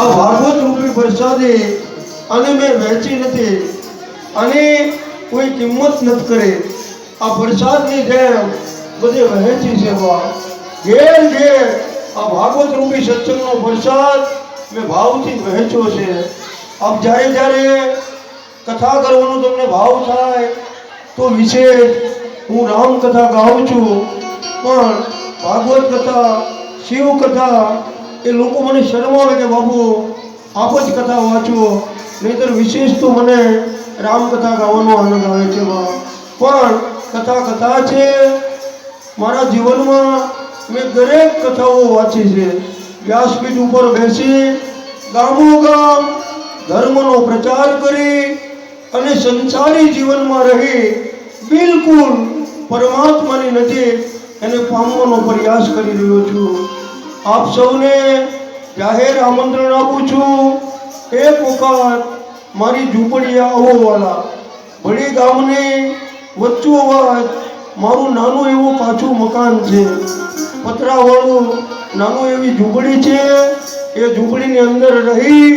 આ ભાગવત રૂપી પ્રસાદે અને મેં વહેંચી નથી અને કોઈ કિંમત નથી કરે. આ પ્રસાદની જેમ બધે વહેંચી છે. ઘેર ઘેર આ ભાગવત રૂપી સત્સંગનો પ્રસાદ મેં ભાવથી વહેંચ્યો છે. આપ જ્યારે જ્યારે કથા કરવાનો તમને ભાવ થાય તો વિશેષ હું રામકથા ગાઉં છું. પણ ભાગવત કથા, શિવ કથા એ લોકો મને શરમાવે કે બાપુ આપ જ કથા વાંચો, નહીંતર વિશેષ તો મને રામકથા ગાવાનો આનંદ આવે છે. પણ કથા કથા છે. મારા જીવનમાં મેં દરેક કથાઓ વાંચી છે. વ્યાસપીઠ ઉપર બેસી ગામોગામ ધર્મનો પ્રચાર કરી અને સંસારી જીવનમાં રહી બિલકુલ પરમાત્માની નજીક એને પામવાનો પ્રયાસ કરી રહ્યો છું. આપ સૌને જાહેર આમંત્રણ આપું છું. એક વખત મારી ઝૂંપડીએ આવો વાલા. ભળી ગામની વચ્ચોવચ મારું નાનું એવું કાચું મકાન છે. પતરાવાળું નાનું એવી ઝૂંપડી છે. એ ઝૂંપડીની અંદર રહી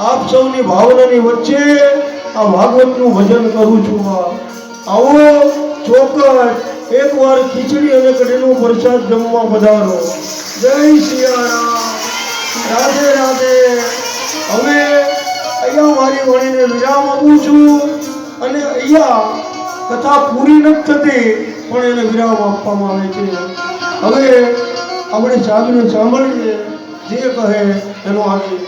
આપ સૌની ભાવનાની વચ્ચે આ ભાગવતનું ભજન કરું છું. આવો ચોક્કસ એકવાર ખીચડી અને કઢીનો પ્રસાદ જમવા પધારો. જય સિયારામ, રાધે રાધે. હવે અહીંયા મારી વાણીને વિરામ આપું છું અને અહીંયા કથા પૂરી નથી થતી પણ એને વિરામ આપવામાં આવે છે. હવે આપણે સાધુને સાંભળીએ જે કહે એનો આગળ.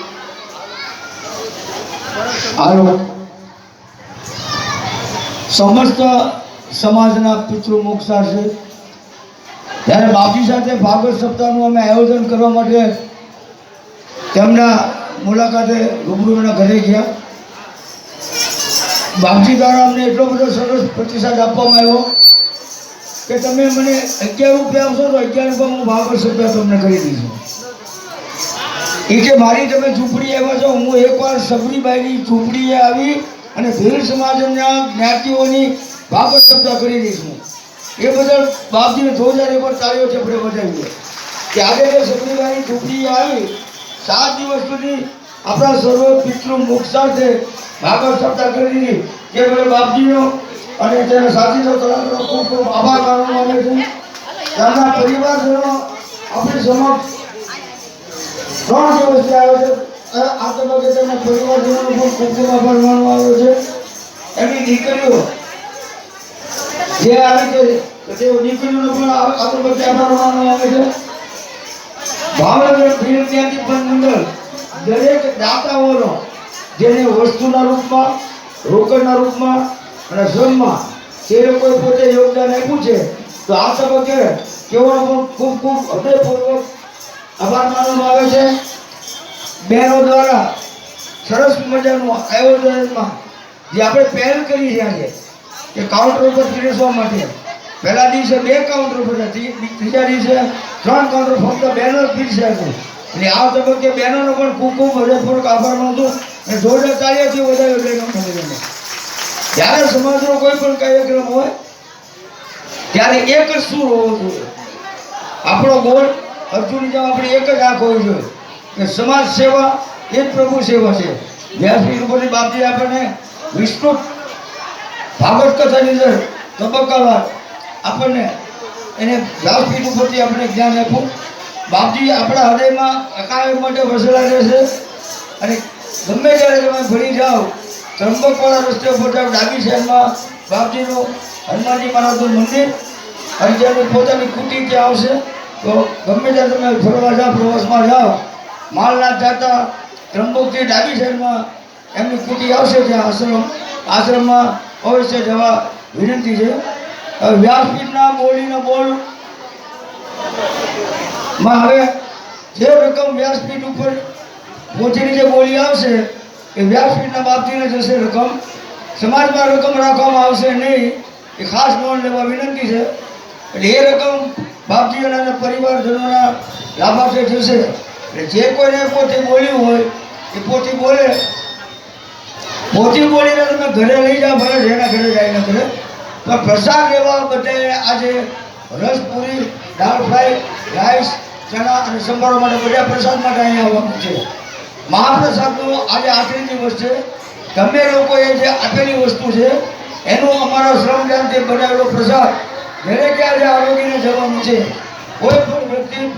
સમસ્ત સમાજના પિતૃ મોક્ષા છે ત્યારે બાપજી સાથે ભાગવત સપ્તાહનું અમે આયોજન કરવા માટે તેમના મુલાકાતે રૂબરૂ એના ઘરે ગયા. બાપજી દ્વારા અમને એટલો બધો સરસ પ્રતિસાદ આપવામાં આવ્યો કે તમે મને 11 રૂપિયા આપશો તો 11 રૂપિયા હું ભાગવત સપ્તાહ તમને કરી દઈશું. એ કે મારી તમે ઝૂંપડી આવ્યા છો, હું એકવાર સબરીબાઈની ઝૂંપડીએ આવી અને ભીલ સમાજના જ્ઞાતિઓની ભાગવત સપ્તાહ કરી દઈશું. એ બદલ બાપજીને 2000 એકવાર તાળીઓ ચપડે બજાવીએ કે આજે જે સબરીબાઈની ઝૂંપડીએ આવી 7 દિવસ સુધી આપણા સર્વ પિતૃ મોક્ષાર્થે ભાગવત સપ્તાહ કરી દીધી. એ બદલ બાપજીનો અને તેના સાથીદાર કલાકારો ખૂબ ખૂબ આભાર માનવામાં આવે છે. તેમના પરિવારજનો આપણી સમક્ષ 3 દિવસથી આવ્યો છે. આ તબક્કે તેમના પરિવારજનોનો પણ ખૂબ ખૂબ આભાર માનવામાં આવ્યો છે. એમની દીકરીઓ જે આવી છે તેઓ દીકરીઓનો પણ આ તબક્કે આભાર માનવામાં આવે છે. ભાવનગર ભીલ જ્ઞાતિ મંડળ દરેક દાતાઓનો જેને વસ્તુના રૂપમાં, રોકડના રૂપમાં અને શ્રમમાં તે લોકોએ પોતે યોગદાન આપ્યું છે. તો આ તબક્કે તેઓનો પણ ખૂબ ખૂબ હૃદયપૂર્વક આભાર માનવામાં આવે છે. બહેનો દ્વારા સરસ મજાનું આયોજનમાં જે આપણે પહેલ કરી રહ્યા છે કે કાઉન્ટર ઉપર પીરસવા માટે પહેલા દિવસે 2 કાઉન્ટર પર, ત્રીજા દિવસે 3 કાઉન્ટર ફક્ત બહેનો જ પીરસ્યા છે. એટલે આ તબક્કે બહેનોનો પણ ખૂબ ખૂબ હૃદયપૂર્વક આભાર માનું છું અને જોરદાર તાળીઓથી વધારે બહેનો મળે. જ્યારે સમાજનો કોઈ પણ કાર્યક્રમ હોય ત્યારે એક જ સુર હોવો જોઈએ. આપણો ગોળ અર્જુન જેમ આપણી એક જ આંખ હોવી જોઈએ કે સમાજ સેવા એ જ પ્રભુ સેવા છે. વ્યાસપીઠ ઉપરથી બાપજી આપણને વિસ્તૃત ભાગવત કથાની અંદર તબક્કાવાર આપણને એને વ્યાસપીઠ ઉપરથી આપણે જ્ઞાન આપ્યું. બાપજી આપણા હૃદયમાં કાયમ માટે વસેલા રહેશે અને ગમે ત્યારે તમે ભણી જાઓ ત્રંબકવાળા રસ્તે ઉપર જાઓ, ડાબી સાઈડમાં બાપજીનું હનુમાનજી મહારાજનું મંદિર અને જેની પોતાની કુટી ત્યાં આવશે. તો ગમે ત્યારે તમે ફરવા જાઓ, પ્રવાસમાં જાઓ, માલનાથ જતા ત્રંબકથી ડાબી સાઈડમાં એમની કુટી આવશે. ત્યાં આશ્રમમાં અવશ્ય જવા વિનંતી છે. વ્યાસપીઠના બોલીનો બોલમાં હવે જે રકમ વ્યાસપીઠ ઉપર પહોંચીની જે બોલી આવશે એ વ્યાસપીઠના બાપજીને જશે રકમ. સમાજમાં રકમ રાખવામાં આવશે નહીં, એ ખાસ નોંધ લેવા વિનંતી છે. એટલે એ રકમ બાપજી અને પરિવારજનોના લાભાર્થે જશે. એટલે જે કોઈને પોતે બોલ્યું હોય એ પોતે બોલે, પોતે બોલીને તમે ઘરે લઈ જાઓ, ભલે જેના ઘરે જાય ના ઘરે. પણ પ્રસાદ લેવા બધાએ આજે રસપુરી, દાળ ફ્રાય, રાઈસ, ચણા અને સંભારો માટે બધા પ્રસાદ માટે અહીંયા આવવાનું છે. મહાપ્રસાદનો આજે આખરી દિવસ છે. તમે લોકોએ જે આપેલી વસ્તુ છે એનો અમારા શ્રમદાનથી બનાવેલો પ્રસાદ દરેકે આજે આરોગીને જવાનું છે. કોઈ પણ વ્યક્તિ